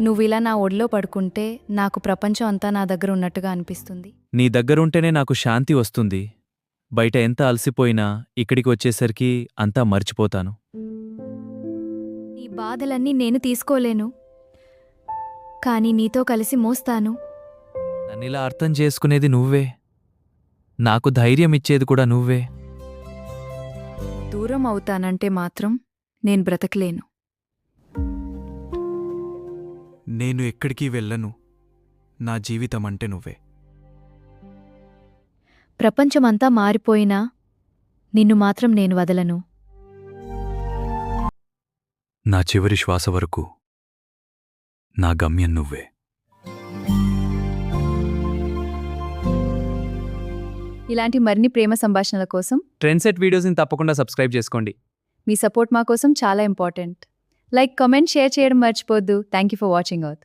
నువ్విలా నా ఒడిలో పడుకుంటే నాకు ప్రపంచం అంతా నా దగ్గర ఉన్నట్టుగా అనిపిస్తుంది. నీ దగ్గరుంటేనే నాకు శాంతి వస్తుంది. బయట ఎంత అలసిపోయినా ఇక్కడికి వచ్చేసరికి అంతా మర్చిపోతాను. నీ బాధలన్నీ నేను తీసుకోలేను, కానీ నీతో కలిసి మోస్తాను. నన్నిలా అర్థం చేసుకునేది నువ్వే. నాకు ధైర్యం ఇచ్చేది కూడా నువ్వే. దూరం అవుతానంటే మాత్రం నేను బ్రతకలేను. నేను ఎక్కడికి వెళ్ళను. నా జీవితం అంటే నువ్వే. ప్రపంచమంతా మారిపోయినా నిన్ను మాత్రం నేను వదలను. నా చివరి శ్వాస వరకు నా గమ్యం నువ్వే. ఇలాంటి మరిన్ని ప్రేమ సంభాషణల కోసం ట్రెండ్సెట్ వీడియోస్ని తప్పకుండా సబ్స్క్రైబ్ చేసుకోండి. మీ సపోర్ట్ మా కోసం చాలా ఇంపార్టెంట్. లైక్, కామెంట్, షేర్ చేయడం మర్చిపోద్దు. Thank you for watching out.